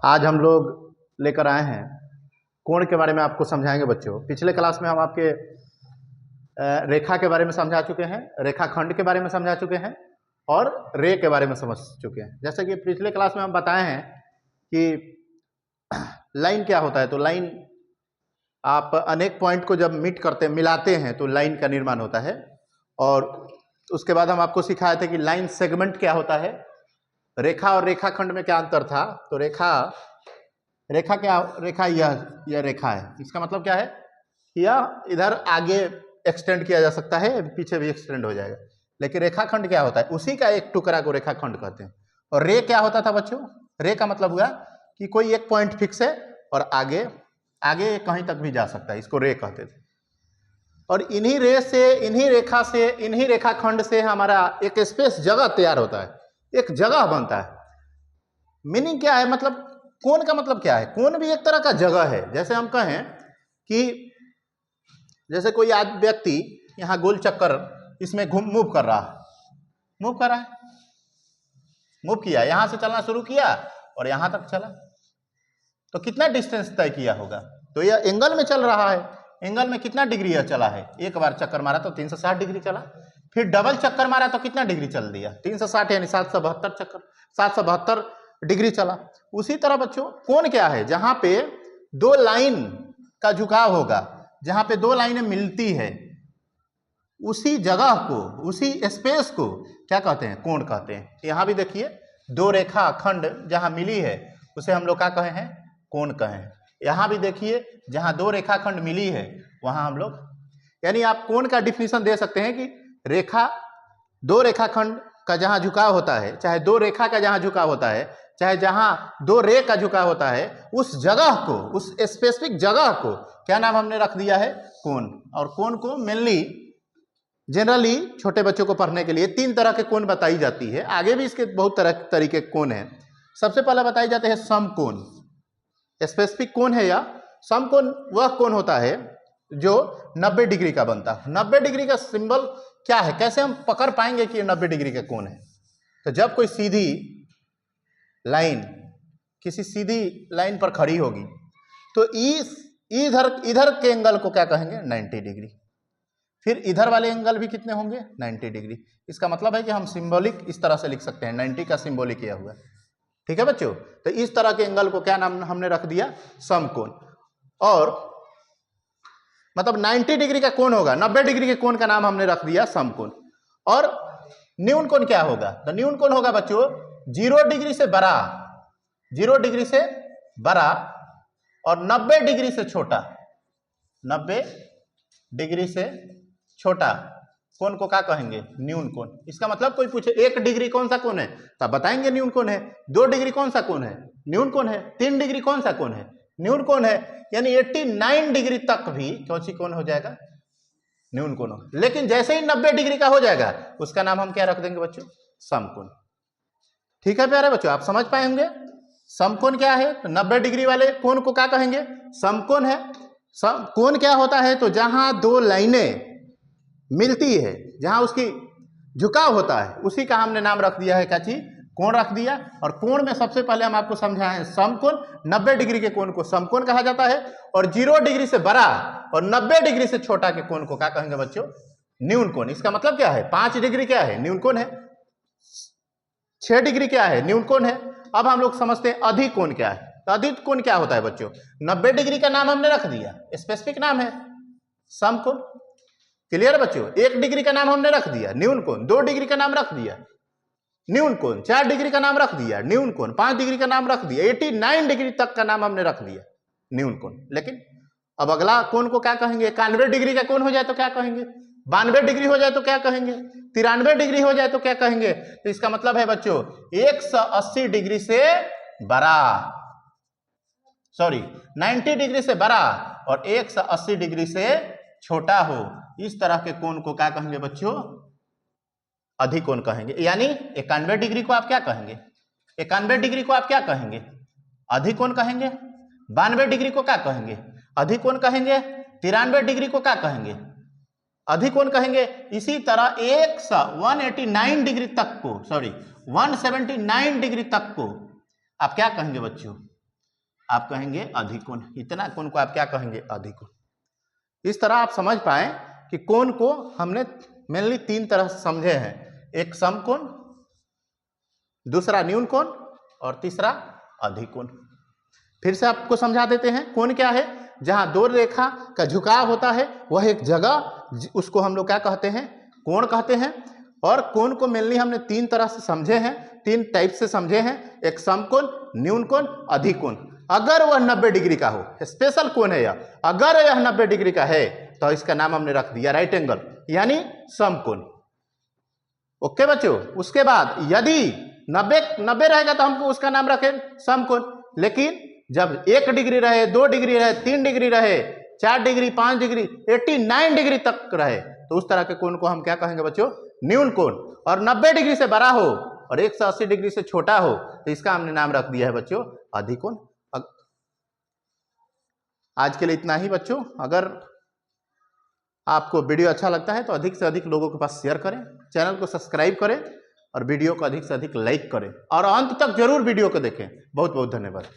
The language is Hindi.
आज हम लोग लेकर आए हैं कोण के बारे में आपको समझाएंगे बच्चों। पिछले क्लास में हम आपके रेखा के बारे में समझा चुके हैं, रेखाखंड के बारे में समझा चुके हैं और रे के बारे में समझ चुके हैं। जैसे कि पिछले क्लास में हम बताए हैं कि लाइन क्या होता है। तो लाइन आप अनेक पॉइंट को जब मिलाते हैं तो लाइन का निर्माण होता है। और उसके बाद हम आपको सिखाए थे कि लाइन सेगमेंट क्या होता है, रेखा और रेखाखंड में क्या अंतर था। तो रेखा यह रेखा है, इसका मतलब क्या है, यह इधर आगे एक्सटेंड किया जा सकता है, पीछे भी एक्सटेंड हो जाएगा। लेकिन रेखाखंड क्या होता है, उसी का एक टुकड़ा को रेखाखंड कहते हैं। और रे क्या होता था बच्चों, रे का मतलब हुआ कि कोई एक पॉइंट फिक्स है और आगे आगे कहीं तक भी जा सकता है, इसको रे कहते थे। और इन्हीं रे से, इन्हीं रेखा से, इन्हीं रेखाखंड से हमारा एक स्पेस जगह तैयार होता है, एक जगह बनता है। मीनिंग क्या है, मतलब कोण का मतलब क्या है, कोण भी एक तरह का जगह है। जैसे हम कहें कि जैसे कोई आज व्यक्ति यहाँ गोल चक्कर इसमें मूव कर रहा है, मूव किया, यहां से चलना शुरू किया और यहां तक चला, तो कितना डिस्टेंस तय किया होगा। तो यह एंगल में चल रहा है, एंगल में कितना डिग्री यह चला है। एक बार चक्कर मारा तो 360 डिग्री चला, फिर डबल चक्कर मारा तो कितना डिग्री चल दिया, 360 यानी 772 चक्कर, 772 डिग्री चला। उसी तरह बच्चों कोण क्या है, जहां पे दो लाइन का झुकाव होगा, जहां पे दो लाइनें मिलती है, उसी जगह को, उसी स्पेस को क्या कहते हैं, कोण कहते हैं। यहां भी देखिए दो रेखा खंड जहां मिली है उसे हम लोग क्या कहे हैं, कोण कहें। यहां भी देखिए जहां दो रेखाखंड मिली है वहां हम लोग, यानी आप कोण का डिफिनेशन दे सकते हैं कि रेखा, दो रेखाखंड का जहां झुकाव होता है, चाहे दो रेखा का जहां झुकाव होता है, चाहे जहां दो रे का झुकाव होता है, उस जगह को, उस स्पेसिफिक जगह को क्या नाम हमने रख दिया है, कोण। और कोण को मेनली जनरली छोटे बच्चों को पढ़ने के लिए तीन तरह के कोण बताई जाती है। आगे भी इसके बहुत तरह तरीके कोण हैं। सबसे पहले बताई जाते हैं समकोण, स्पेसिफिक कोण है। या समकोण वह कोण होता है जो 90 डिग्री का बनता है। 90 डिग्री का सिंबल क्या है, कैसे हम पकड़ पाएंगे कि 90 डिग्री का कोण है। तो जब कोई सीधी लाइन किसी सीधी लाइन पर खड़ी होगी तो इधर के एंगल को क्या कहेंगे, 90 डिग्री। फिर इधर वाले एंगल भी कितने होंगे, 90 डिग्री। इसका मतलब है कि हम सिंबॉलिक इस तरह से लिख सकते हैं, 90 का सिंबॉलिक किया हुआ है। ठीक है बच्चों, तो इस तरह के एंगल को क्या नाम हमने रख दिया, समकोण। और मतलब 90 डिग्री का कोण होगा, 90 डिग्री के कोण का नाम हमने रख दिया समकोण। और न्यून कोण क्या होगा, तो न्यून कोण होगा बच्चों 0 डिग्री से बड़ा, 0 डिग्री से बड़ा और 90 डिग्री से छोटा, 90 डिग्री से छोटा कोण को क्या कहेंगे, न्यून कोण। इसका मतलब कोई पूछे 1 डिग्री कौन सा कोण है, तब बताएंगे न्यून कोण है। 2 डिग्री कौन सा कोण है, न्यून कोण है। 3 डिग्री कौन सा कोण है, न्यून कोण है। यानी 89 डिग्री तक भी कौन सी कोण हो जाएगा, न्यून कोण। लेकिन जैसे ही 90 डिग्री का हो जाएगा उसका नाम हम क्या रख देंगे बच्चों, समकोण। ठीक है प्यारे बच्चों, आप समझ पाए होंगे समकोण क्या है। तो 90 डिग्री वाले कोण को क्या कहेंगे, समकोण है। कोण क्या होता है, तो जहां दो लाइनें मिलती है, जहां उसकी झुकाव होता है, उसी का हमने नाम रख दिया है, क्या चीज, कोण रख दिया। और कोण में सबसे पहले हम आपको समझाएं समकोण। 90 डिग्री के कोण को समकोण कहा जाता है। और 0 डिग्री से बड़ा और 90 डिग्री से छोटा के कोण को क्या कहेंगे बच्चों, न्यून कोण। इसका मतलब क्या है, 5 डिग्री क्या है, न्यून कोण है। 6 डिग्री क्या है, न्यून कोण है। अब हम लोग समझते हैं अधिक कोण क्या है। तो अधिक कोण क्या होता है बच्चों, 90 डिग्री का नाम हमने रख दिया, स्पेसिफिक नाम है समकोण। क्लियर है बच्चों, 1 डिग्री का नाम हमने रख दिया न्यून कोण, 2 डिग्री का नाम रख दिया न्यून कोण, 4 डिग्री का नाम रख दिया न्यून कोण, 5 डिग्री का नाम रख दिया, 89 डिग्री तक का नाम हमने रख दिया न्यून कोण। लेकिन अब अगला कोण को क्या कहेंगे, 91 डिग्री का कोण हो जाए तो क्या कहेंगे, 92 डिग्री हो जाए तो क्या कहेंगे, 93 डिग्री हो जाए तो क्या कहेंगे। तो इसका मतलब है बच्चों 180 डिग्री से बड़ा, सॉरी 90 डिग्री से बड़ा और 180 डिग्री से छोटा हो, इस तरह के कोण को क्या कहेंगे बच्चों, अधिक कोण कहेंगे। यानी 91 डिग्री को आप क्या कहेंगे, 91 डिग्री को आप क्या कहेंगे, अधिक कोण कहेंगे। 92 डिग्री को क्या कहेंगे, अधिक कोण कहेंगे। 93 डिग्री को क्या कहेंगे, अधिक कोण कहेंगे। इसी तरह 189 डिग्री तक को, सॉरी 179 डिग्री तक को आप क्या कहेंगे बच्चों, आप कहेंगे अधिकोण। इतना कोण को आप क्या कहेंगे? अधिकोण। इस तरह आप समझ पाए कि कोण को हमने मेनली 3 तरह से समझे हैं, एक समकोण, दूसरा न्यून कोण और तीसरा अधिकोण। फिर से आपको समझा देते हैं। कोण क्या है? जहां दो रेखा का झुकाव होता है वह एक जगह, उसको हम लोग क्या कहते हैं? कोण कहते हैं। और कोण को मेनली हमने 3 तरह से समझे हैं, 3 टाइप से समझे हैं, एक समकोण, न्यून कोण, अधिकोण। अगर वह 90 डिग्री का हो, स्पेशल कोण है यह, अगर यह 90 डिग्री का है तो इसका नाम हमने रख दिया राइट एंगल, यानी समकोण। ओके बच्चों। उसके बाद यदि 90 रहेगा तो हमको उसका नाम रखें समकोण। लेकिन जब 1 डिग्री रहे, 2 डिग्री रहे, 3 डिग्री रहे, 4 डिग्री, 5 डिग्री, 89 डिग्री तक रहे तो उस तरह के कोण को हम क्या कहेंगे बच्चों? न्यून कोण। और 90 डिग्री से बड़ा हो और 180 डिग्री से छोटा हो तो इसका हमने नाम रख दिया है बच्चों अधिकोण। आज के लिए इतना ही बच्चों। अगर आपको वीडियो अच्छा लगता है तो अधिक से अधिक लोगों के पास शेयर करें, चैनल को सब्सक्राइब करें और वीडियो को अधिक से अधिक लाइक करें और अंत तक जरूर वीडियो को देखें। बहुत बहुत धन्यवाद।